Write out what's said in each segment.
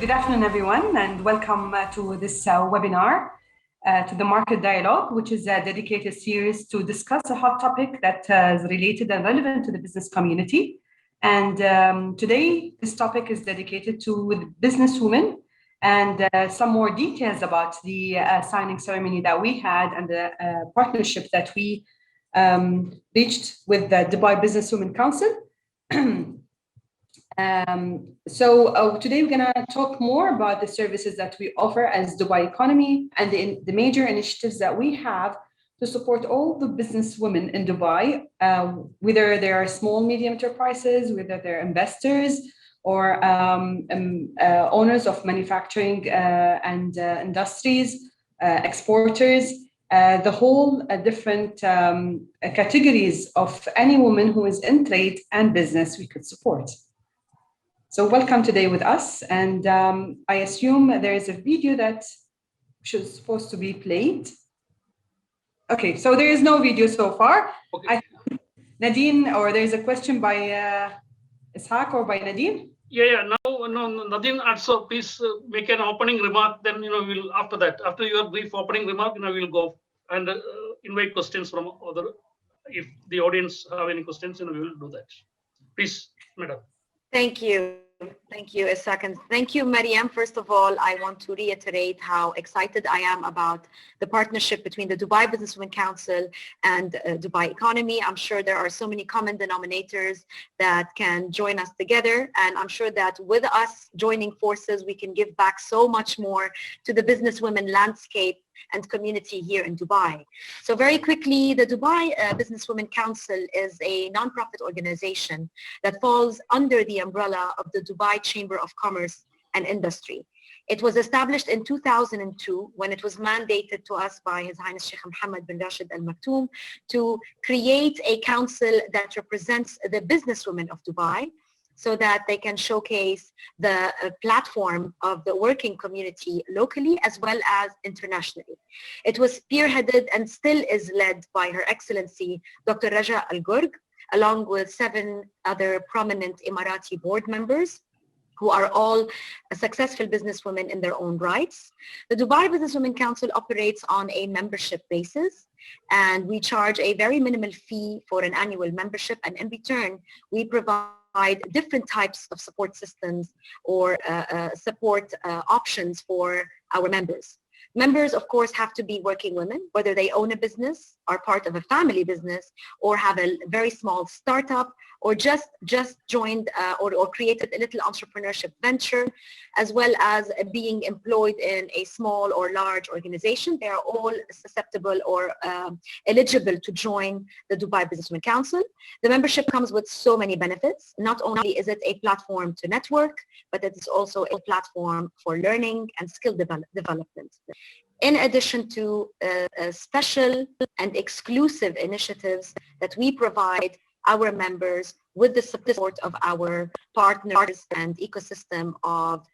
Good afternoon, everyone, and welcome to this webinar, to the Market Dialogue, which is a dedicated series to discuss a hot topic that is related and relevant to the business community. And today, this topic is dedicated to businesswomen and some more details about the signing ceremony that we had and the partnership that we reached with the Dubai Businesswomen Council. Today we're going to talk more about the services that we offer as Dubai Economy and the major initiatives that we have to support all the business women in Dubai, whether they are small, medium enterprises, whether they're investors or owners of manufacturing and industries, exporters, the whole different categories of any woman who is in trade and business we could support. So welcome today with us, and I assume there is a video that is supposed to be played. Okay, so there is no video so far. Okay. Nadine, or there is a question by Ishaq or by Nadine? Yeah. No, Nadine, also please make an opening remark. Then we'll after your brief opening remark, we'll go and invite questions from other. If the audience have any questions, we will do that. Please, madam. Thank you. Thank you, Ishaq, and thank you, Mariam. First of all, I want to reiterate how excited I am about the partnership between the Dubai Businesswomen Council and Dubai Economy. I'm sure there are so many common denominators that can join us together, and I'm sure that with us joining forces, we can give back so much more to the businesswomen landscape and community here in Dubai. So very quickly, the Dubai Businesswomen Council is a non-profit organization that falls under the umbrella of the Dubai Chamber of Commerce and Industry. It was established in 2002 when it was mandated to us by His Highness Sheikh Mohammed bin Rashid Al Maktoum to create a council that represents the businesswomen of Dubai, so that they can showcase the platform of the working community locally as well as internationally. It was spearheaded and still is led by Her Excellency Dr. Raja Al Ghorg, along with 7 other prominent Emirati board members who are all successful businesswomen in their own rights. The Dubai Businesswomen Council operates on a membership basis, and we charge a very minimal fee for an annual membership, and in return, we provide different types of support systems or support options for our members. Members, of course, have to be working women, whether they own a business, are part of a family business, or have a very small startup, or just joined or created a little entrepreneurship venture, as well as being employed in a small or large organization. They are all susceptible or eligible to join the Dubai Businesswomen Council. The membership comes with so many benefits. Not only is it a platform to network, but it is also a platform for learning and skill development. In addition to special and exclusive initiatives that we provide our members with the support of our partners and ecosystem of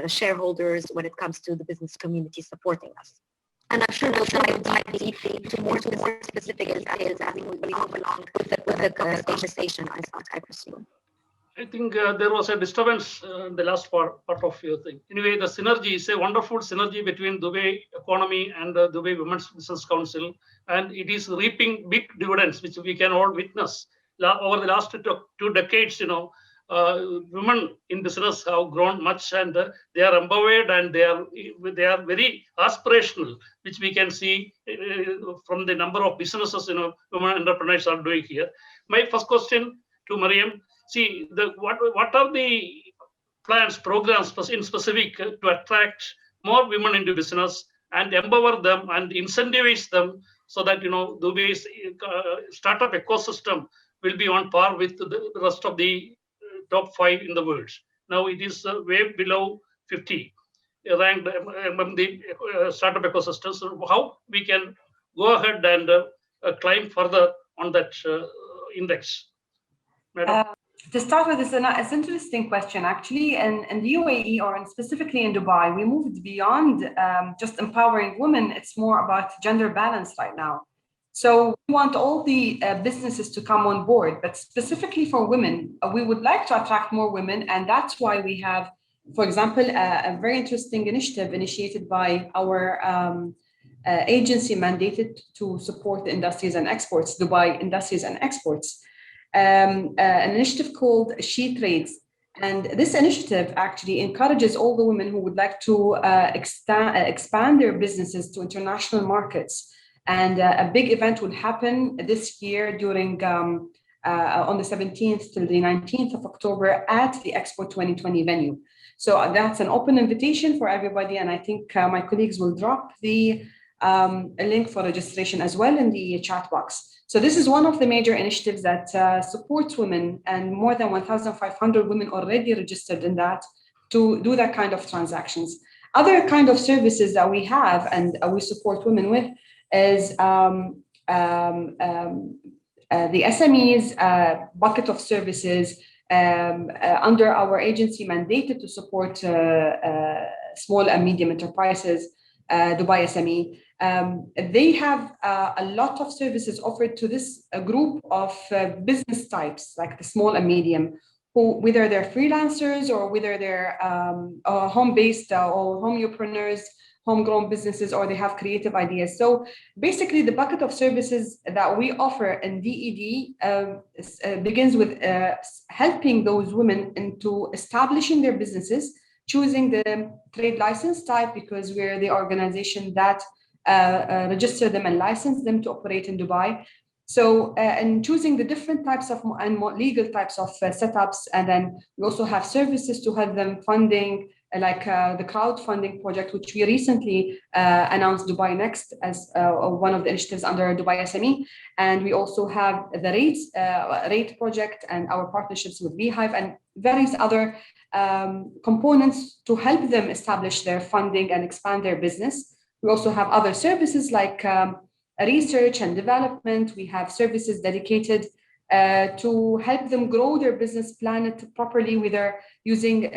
shareholders when it comes to the business community supporting us. And I'm sure we'll dive deeply into more specific details as we move along with the conversation, I presume. I think there was a disturbance in the last part of your thing. Anyway, the synergy is a wonderful synergy between Dubai Economy and the Dubai Women's Business Council, and it is reaping big dividends, which we can all witness. Over the last 2 decades, women in business have grown much, and they are empowered, and they are very aspirational, which we can see from the number of businesses women entrepreneurs are doing here. My first question to Mariam. See, what are the plans, programs in specific to attract more women into business and empower them and incentivize them so that, Dubai's startup ecosystem will be on par with the rest of the top 5 in the world. Now it is way below 50 ranked among the startup ecosystems. So how we can go ahead and climb further on that index? Madam? To start with, it's an interesting question. Actually, in the UAE, or specifically in Dubai, we moved beyond just empowering women. It's more about gender balance right now. So we want all the businesses to come on board, but specifically for women, we would like to attract more women, and that's why we have For example, a very interesting initiative initiated by our agency mandated to support the industries and exports, Dubai Industries and Exports, an initiative called She Trades. And this initiative actually encourages all the women who would like to expand their businesses to international markets. And a big event will happen this year during on the 17th till the 19th of October at the Expo 2020 venue. So that's an open invitation for everybody. And I think my colleagues will drop a link for registration as well in the chat box. So this is one of the major initiatives that supports women, and more than 1,500 women already registered in that to do that kind of transactions. Other kind of services that we have and we support women with is the SMEs bucket of services under our agency mandated to support small and medium enterprises, Dubai SME. They have a lot of services offered to this group of business types, like the small and medium, who, whether they're freelancers or whether they're home-based or homopreneurs, homegrown businesses, or they have creative ideas. So basically, the bucket of services that we offer in DED begins with helping those women into establishing their businesses, choosing the trade license type, because we're the organization that register them and license them to operate in Dubai. So, and choosing the different types of and more legal types of setups. And then we also have services to help them funding, like the crowdfunding project, which we recently announced Dubai Next as one of the initiatives under Dubai SME. And we also have the rate project and our partnerships with Beehive and various other components to help them establish their funding and expand their business. We also have other services like research and development. We have services dedicated to help them grow their business, plan it properly, whether using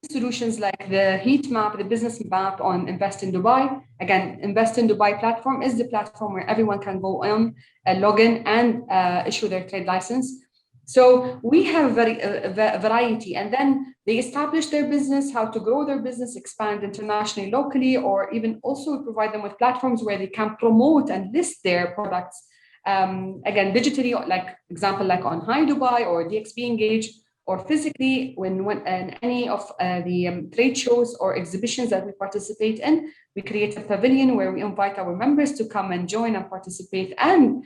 solutions like the heat map, the business map on Invest in Dubai. Again, Invest in Dubai platform is the platform where everyone can go on, log in and issue their trade license. So we have a variety, and then they establish their business, how to grow their business, expand internationally, locally, or even also provide them with platforms where they can promote and list their products. Again, digitally, like example, like on Hi Dubai or DXB Engage, or physically when in any of the trade shows or exhibitions that we participate in. We create a pavilion where we invite our members to come and join and participate and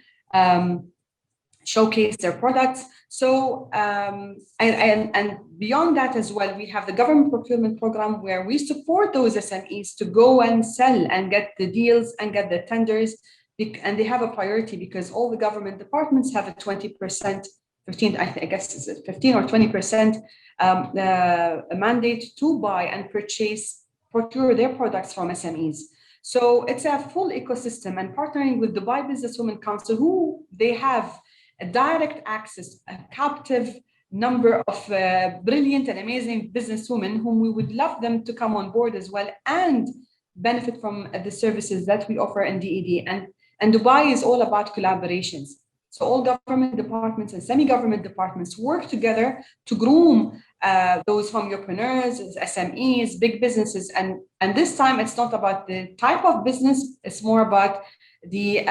showcase their products. So, and beyond that as well, we have the government procurement program where we support those SMEs to go and sell and get the deals and get the tenders. And they have a priority because all the government departments have a 20%, 15, I guess is it 15 or 20% mandate to buy and procure their products from SMEs. So it's a full ecosystem, and partnering with Dubai Businesswomen Council, who they have a direct access, a captive number of brilliant and amazing businesswomen whom we would love them to come on board as well and benefit from the services that we offer in DED. And Dubai is all about collaborations. So all government departments and semi-government departments work together to groom those homopreneurs, SMEs, big businesses. And this time it's not about the type of business, it's more about the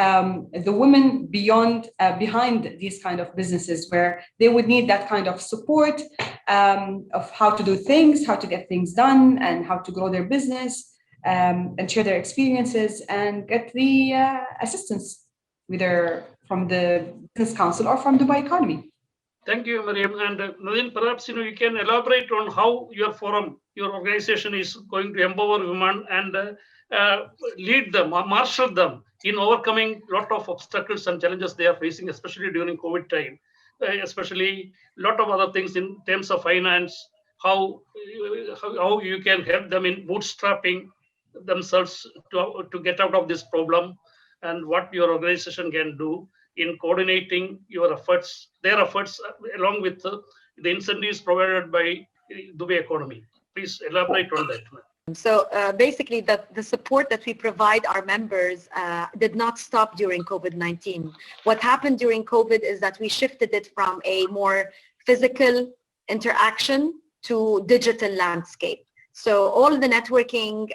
women behind these kind of businesses, where they would need that kind of support of how to do things, how to get things done, and how to grow their business, and share their experiences and get the assistance, whether from the Business Council or from Dubai Economy. Thank you, Mariam. And Nadine, perhaps you can elaborate on how your forum, your organization is going to empower women and lead them, marshal them in overcoming a lot of obstacles and challenges they are facing, especially during COVID time, especially a lot of other things in terms of finance, how you can help them in bootstrapping themselves to get out of this problem, and what your organization can do in coordinating your efforts, their efforts, along with the incentives provided by Dubai Economy. Please elaborate on that. So basically, the support that we provide our members did not stop during COVID-19. What happened during COVID is that we shifted it from a more physical interaction to digital landscape. So all the networking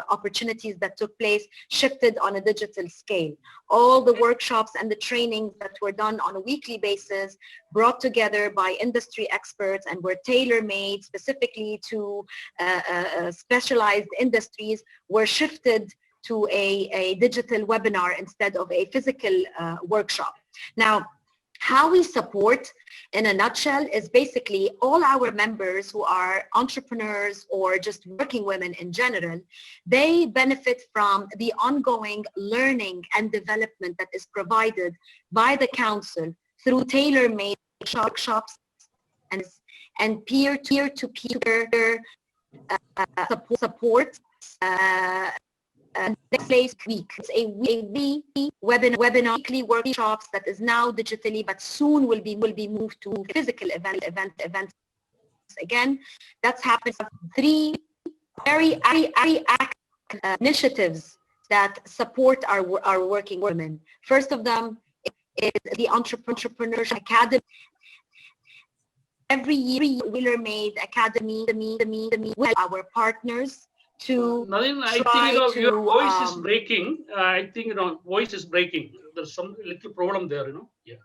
opportunities that took place shifted on a digital scale. All the workshops and the trainings that were done on a weekly basis, brought together by industry experts and were tailor-made specifically to specialized industries, were shifted to a digital webinar instead of a physical workshop. Now, how we support, in a nutshell, is basically all our members who are entrepreneurs or just working women in general, they benefit from the ongoing learning and development that is provided by the council through tailor-made workshops and peer-to-peer support. Next place week. It's a webinar, weekly workshops that is now digitally, but soon will be moved to physical events again. That's happened. 3 very active initiatives that support our working women. First of them is the Entrepreneurship Academy. Every year, tailor-made academy with our partners to Nadine, I try think to, your voice is breaking. I think voice is breaking. There's some little problem there. Yeah.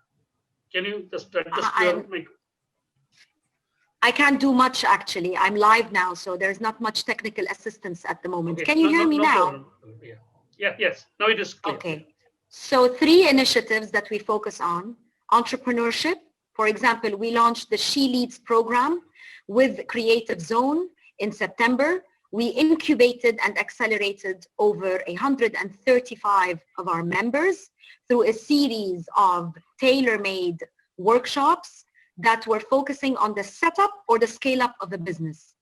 Can you just adjust your mic? I can't do much actually. I'm live now, so there's not much technical assistance at the moment. Okay. Can you hear me no now? Problem. Yeah. Yes. Now it is clear. Okay. So 3 initiatives that we focus on: entrepreneurship. For example, we launched the She Leads program with Creative Zone in September. We incubated and accelerated over 135 of our members through a series of tailor-made workshops that were focusing on the setup or the scale-up of a business.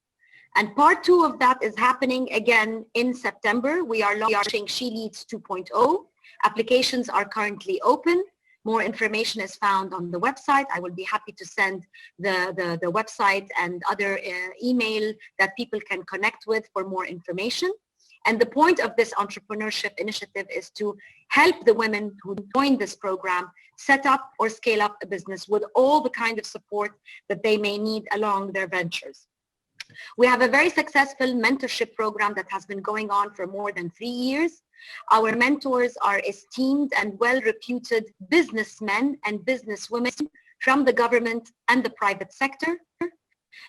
And part 2 of that is happening again in September. We are launching She Leads 2.0. Applications are currently open. More information is found on the website. I will be happy to send the website and other email that people can connect with for more information. And the point of this entrepreneurship initiative is to help the women who join this program set up or scale up a business with all the kind of support that they may need along their ventures. We have a very successful mentorship program that has been going on for more than 3 years. Our mentors are esteemed and well-reputed businessmen and businesswomen from the government and the private sector.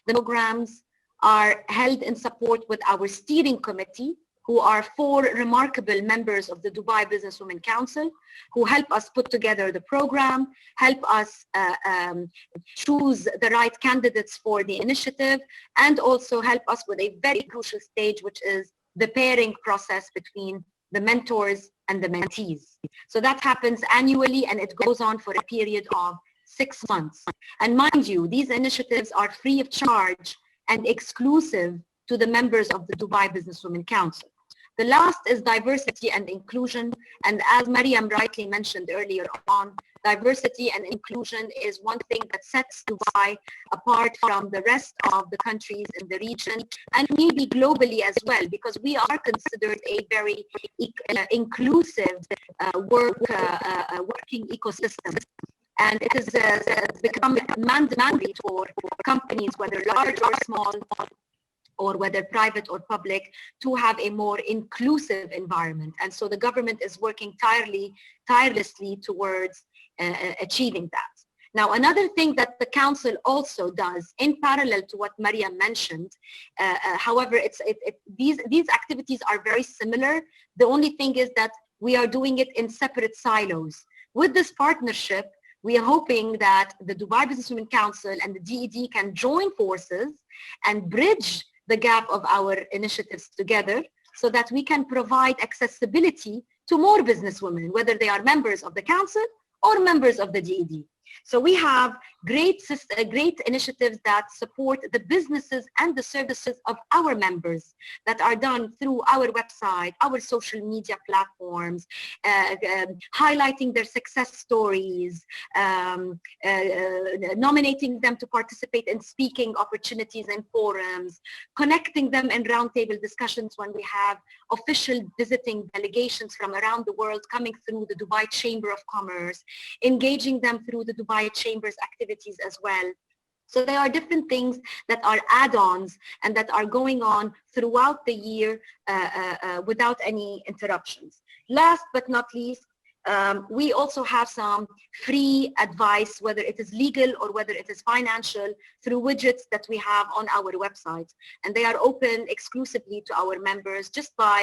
The programs are held in support with our steering committee, who are 4 remarkable members of the Dubai Businesswomen Council, who help us put together the program, help us choose the right candidates for the initiative, and also help us with a very crucial stage, which is the pairing process between the mentors and the mentees. So that happens annually, and it goes on for a period of 6 months. And mind you, these initiatives are free of charge and exclusive to the members of the Dubai Businesswomen Council. The last is diversity and inclusion. And as Mariam rightly mentioned earlier on, diversity and inclusion is one thing that sets Dubai apart from the rest of the countries in the region, and maybe globally as well, because we are considered a very inclusive working ecosystem. And it has become mandatory for companies, whether large or small, or whether private or public, to have a more inclusive environment. And so the government is working tirelessly towards achieving that. Now, another thing that the council also does, in parallel to what Mariam mentioned, however, these activities are very similar. The only thing is that we are doing it in separate silos. With this partnership, we are hoping that the Dubai Businesswomen Council and the DED can join forces and bridge the gap of our initiatives together so that we can provide accessibility to more businesswomen, whether they are members of the council or members of the DED. So we have great initiatives that support the businesses and the services of our members that are done through our website, our social media platforms, highlighting their success stories, nominating them to participate in speaking opportunities and forums, connecting them in roundtable discussions when we have official visiting delegations from around the world coming through the Dubai Chamber of Commerce, engaging them through the Dubai Chamber's activities as well. So there are different things that are add-ons and that are going on throughout the year without any interruptions. Last but not least, we also have some free advice, whether it is legal or whether it is financial, through widgets that we have on our website. And they are open exclusively to our members just by,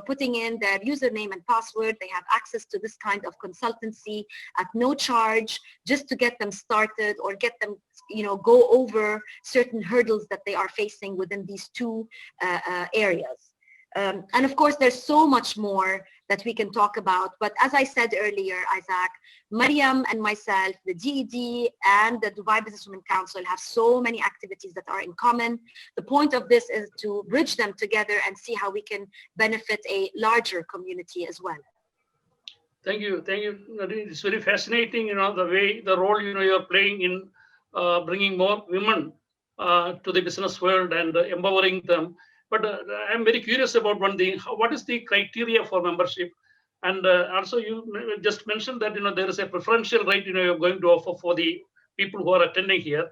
putting in their username and password. They have access to this kind of consultancy at no charge, just to get them started or get them, go over certain hurdles that they are facing within these two areas. And of course, there's so much more that we can talk about. But as I said earlier, Isaac, Mariam and myself, the GED and the Dubai Businesswomen Council have so many activities that are in common. The point of this is to bridge them together and see how we can benefit a larger community as well. Thank you. Nadine. It's very fascinating, the role, you're playing in bringing more women to the business world and empowering them. But I'm very curious about one thing. What is the criteria for membership? And also, you just mentioned that there is a preferential rate you're going to offer for the people who are attending here.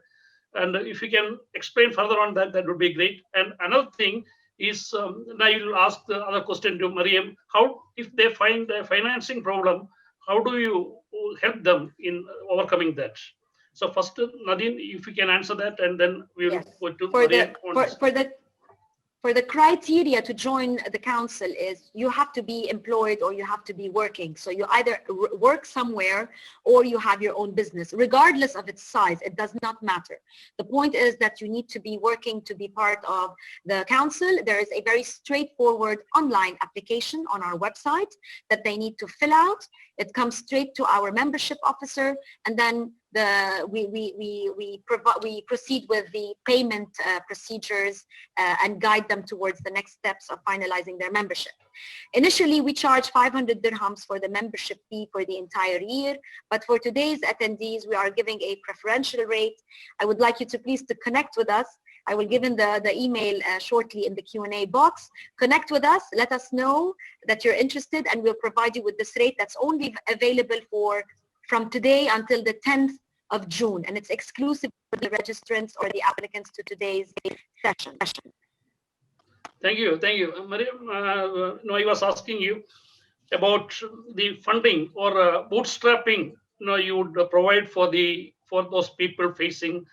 And if you can explain further on that, that would be great. And another thing is, now you'll ask the other question to Mariam. How, if they find a financing problem, how do you help them in overcoming that? So first, Nadine, if you can answer that, and then we will go to Mariam. For the criteria to join the council is you have to be employed or you have to be working. So you either work somewhere or you have your own business, regardless of its size. It does not matter. The point is that you need to be working to be part of the council. There is a very straightforward online application on our website that they need to fill out. It comes straight to our membership officer, and then we proceed with the payment procedures and guide them towards the next steps of finalizing their membership. Initially, we charge 500 dirhams for the membership fee for the entire year, but for today's attendees, we are giving a preferential rate. I would like you to please connect with us. I will give in the email shortly in the Q&A box. Connect with us, let us know that you're interested, and we'll provide you with this rate that's only available from today until the 10th of June, and it's exclusive for the registrants or the applicants to today's session. Thank you. Mariam, I was asking you about the funding or bootstrapping you would provide for those people facing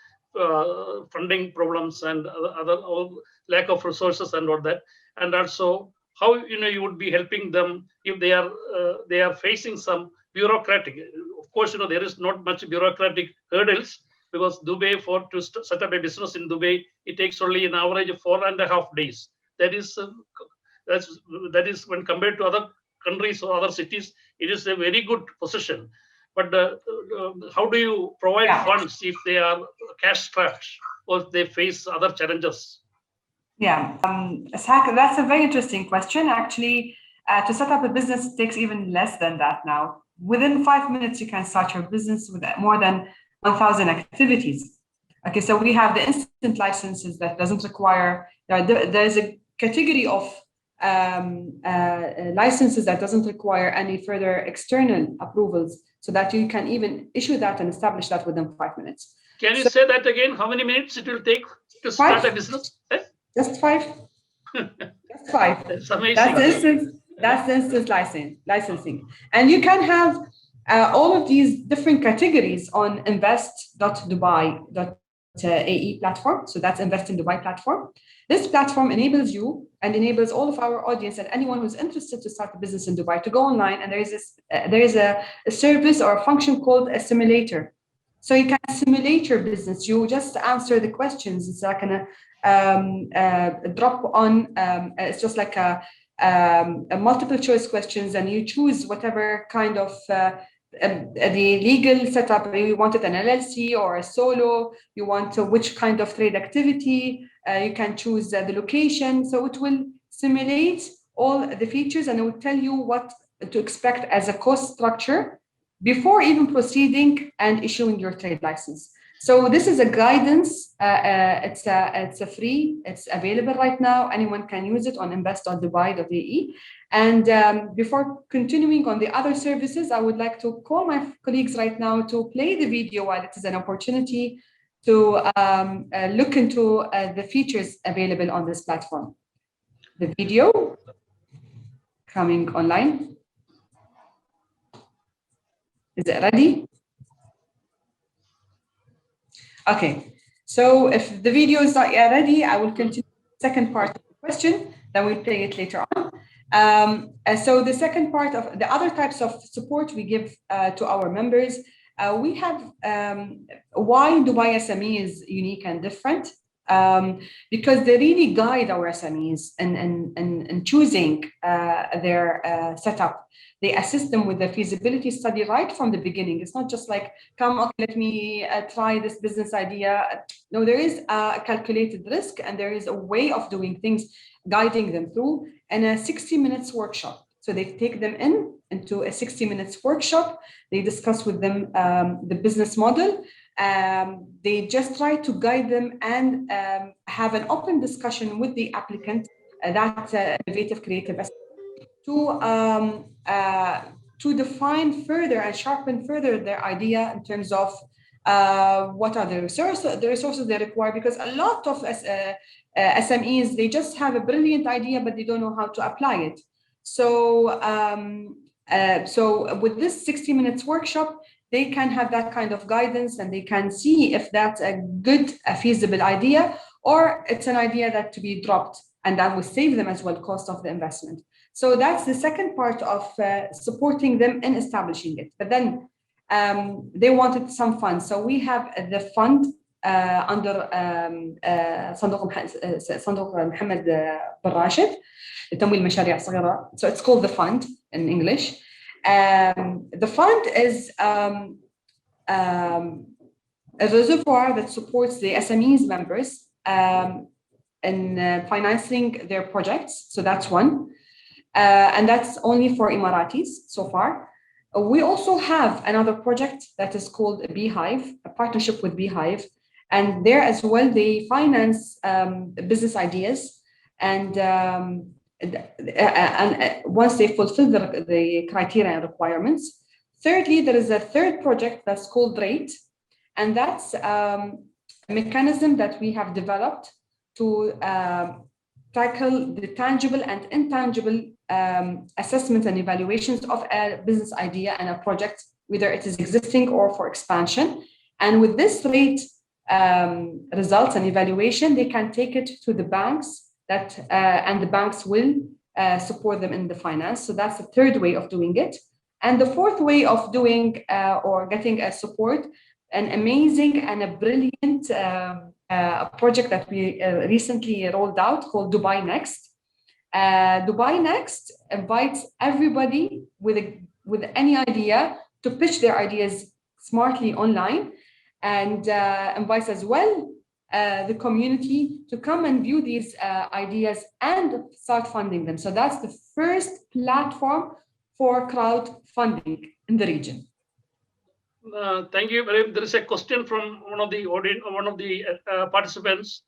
funding problems and other lack of resources and all that, and also how you would be helping them if they are facing some bureaucratic. Of course, there is not much bureaucratic hurdles, because Dubai, to set up a business in Dubai, it takes only an average of 4.5 days. That is when compared to other countries or other cities, it is a very good position. But how do you provide funds if they are cash strapped or if they face other challenges? Yeah, Ishaq, that's a very interesting question. Actually, to set up a business takes even less than that now. Within 5 minutes, you can start your business with more than 1,000 activities. Okay, so we have the instant licenses that doesn't require, there's a category of licenses that doesn't require any further external approvals, so that you can even issue that and establish that within 5 minutes. Can you say that again? How many minutes it will take to start a business? Just 5. Just 5. That's amazing. That's the instant licensing. And you can have all of these different categories on invest.dubai.ae platform. So that's Invest in Dubai platform. This platform enables you and enables all of our audience and anyone who's interested to start a business in Dubai to go online. And there is a service or a function called a simulator. So you can simulate your business. You just answer the questions. It's like a drop on. It's just like a multiple choice questions, and you choose whatever kind of the legal setup. You want it an LLC or a solo. You want which kind of trade activity. You can choose the location. So it will simulate all the features, and it will tell you what to expect as a cost structure before even proceeding and issuing your trade license. So this is a guidance. It's a free. It's available right now. Anyone can use it on invest.dubai.ae. And before continuing on the other services, I would like to call my colleagues right now to play the video while it is an opportunity to look into the features available on this platform. The video coming online. Is it ready? Okay, so if the video is not yet ready, I will continue the second part of the question, then we'll play it later on. So the second part of the other types of support we give to our members, we have why Dubai SME is unique and different, because they really guide our SMEs in choosing their setup. They assist them with the feasibility study right from the beginning. It's not just like, come, okay, let me try this business idea. No, there is a calculated risk and there is a way of doing things, guiding them through, and a 60 minutes workshop. So they take them into a 60 minutes workshop. They discuss with them the business model. They just try to guide them and have an open discussion with the applicant, that innovative creative to define further and sharpen further their idea in terms of what are the resources they require, because a lot of SMEs, they just have a brilliant idea, but they don't know how to apply it. So, so with this 60 minutes workshop, they can have that kind of guidance and they can see if that's a good, feasible idea, or it's an idea that to be dropped, and that will save them as well cost of the investment. So that's the second part of supporting them in establishing it. But then they wanted some funds. So we have the fund under صندوق محمد بن راشد لتمويل المشاريع الصغيرة. So it's called the fund in English. The fund is a reservoir that supports the SMEs members in financing their projects. So that's one. And that's only for Emiratis so far. We also have another project that is called Beehive, a partnership with Beehive. And there as well, they finance business ideas. And once they fulfill the criteria and requirements. Thirdly, there is a third project that's called RATE. And that's a mechanism that we have developed to tackle the tangible and intangible assessments and evaluations of a business idea and a project, whether it is existing or for expansion. And with this rate results and evaluation, they can take it to the banks and the banks will support them in the finance. So that's the third way of doing it. And the fourth way of doing or getting a support, an amazing and a brilliant a project that we recently rolled out called Dubai Next. Dubai Next invites everybody with any idea to pitch their ideas smartly online, and invites as well the community to come and view these ideas and start funding them. So that's the first platform for crowdfunding in the region. Thank you. There is a question from one of the audience, one of the participants.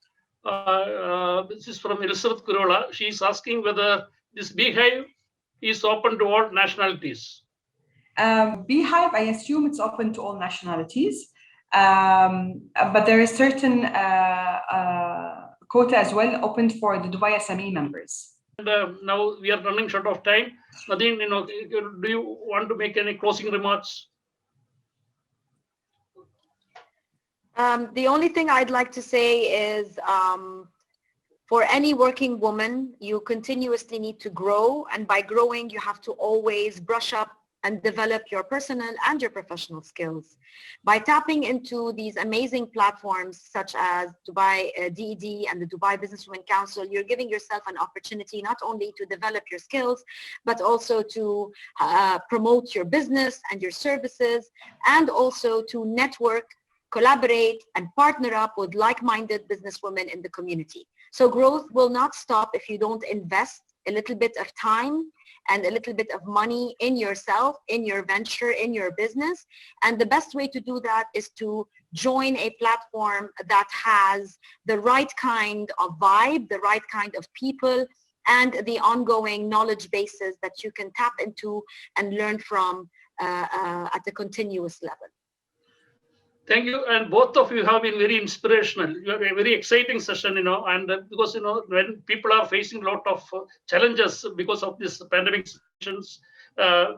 This is from Elizabeth Kurola. She is asking whether this Beehive is open to all nationalities. Beehive, I assume it's open to all nationalities, but there is certain quota as well opened for the Dubai SME members. And now we are running short of time. Nadine, do you want to make any closing remarks? The only thing I'd like to say is for any working woman, you continuously need to grow. And by growing, you have to always brush up and develop your personal and your professional skills. By tapping into these amazing platforms such as Dubai DED and the Dubai Businesswomen Council, you're giving yourself an opportunity not only to develop your skills, but also to promote your business and your services, and also to network, collaborate, and partner up with like-minded businesswomen in the community. So growth will not stop if you don't invest a little bit of time and a little bit of money in yourself, in your venture, in your business. And the best way to do that is to join a platform that has the right kind of vibe, the right kind of people, and the ongoing knowledge bases that you can tap into and learn from at a continuous level. Thank you, and both of you have been very inspirational. You are a very exciting session, and because when people are facing a lot of challenges because of this pandemic situations,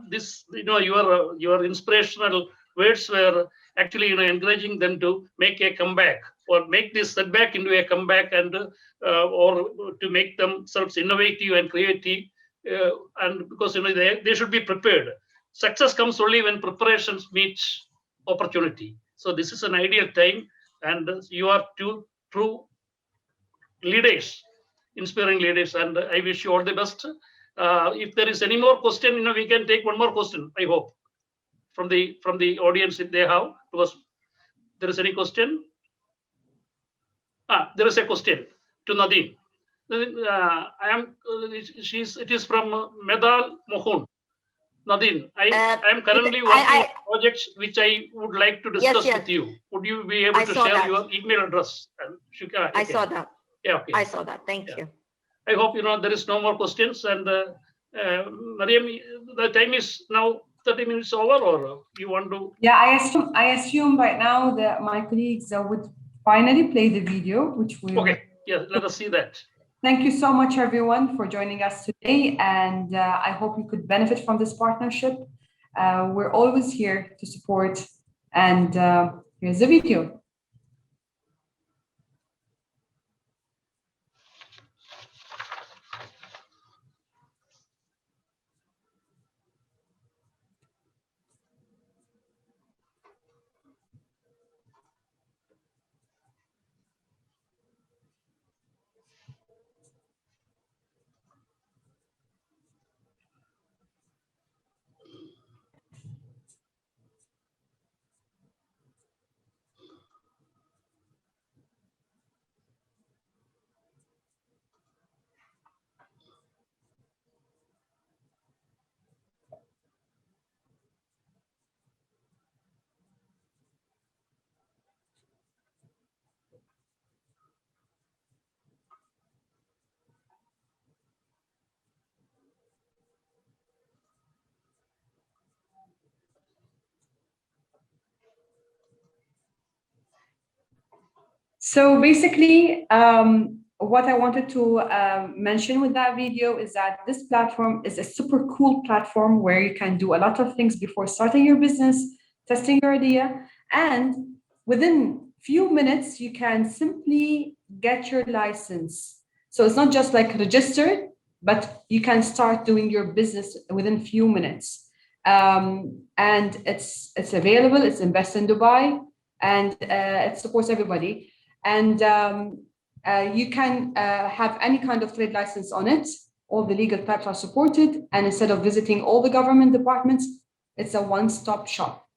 this your inspirational words were actually encouraging them to make a comeback or make this setback into a comeback and or to make themselves innovative and creative, and because they should be prepared. Success comes only when preparations meet opportunity. So this is an ideal time, and you are two true leaders, inspiring leaders, and I wish you all the best. If there is any more question, we can take one more question. I hope from the audience if they have, because there is any question. There is a question to Nadine. It is from Medal Mohun. Nadine, I am currently working on projects which I would like to discuss with you. Would you be able to share your email address? I saw that. Yeah, okay. I saw that. Thank you. I hope there is no more questions. And Mariam, the time is now 30 minutes over, or you want to? Yeah, I assume right now that my colleagues would finally play the video, which we. Okay. Yeah, let us see that. Thank you so much, everyone, for joining us today. And I hope you could benefit from this partnership. We're always here to support. And here's the video. So basically, what I wanted to mention with that video is that this platform is a super cool platform where you can do a lot of things before starting your business, testing your idea, and within few minutes, you can simply get your license. So it's not just like registered, but you can start doing your business within few minutes. And it's available, it's Invest in Dubai, and it supports everybody. And you can have any kind of trade license on it. All the legal types are supported. And instead of visiting all the government departments, it's a one-stop shop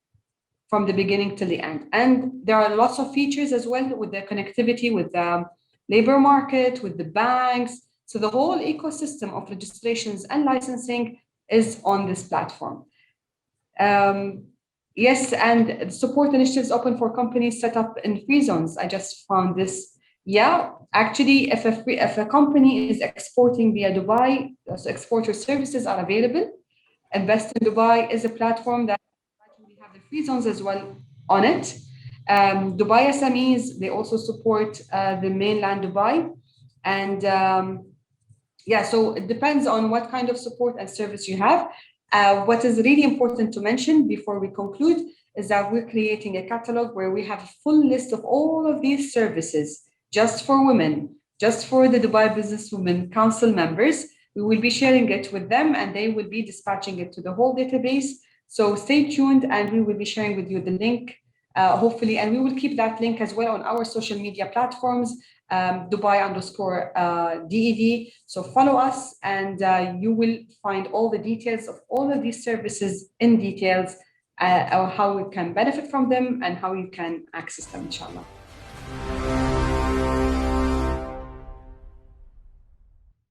from the beginning till the end. And there are lots of features as well with the connectivity with the labor market, with the banks. So the whole ecosystem of registrations and licensing is on this platform. Yes, and support initiatives open for companies set up in free zones. I just found this. Yeah, actually, if a company is exporting via Dubai, so exporter services are available. Invest in Dubai is a platform that we have the free zones as well on it. Dubai SMEs, they also support the mainland Dubai. And yeah, so it depends on what kind of support and service you have. What is really important to mention before we conclude is that we're creating a catalog where we have a full list of all of these services just for women, just for the Dubai Business Women Council members. We will be sharing it with them and they will be dispatching it to the whole database. So stay tuned and we will be sharing with you the link, hopefully, and we will keep that link as well on our social media platforms. Dubai_DED. So follow us and you will find all the details of all of these services in details, how we can benefit from them and how you can access them, inshallah.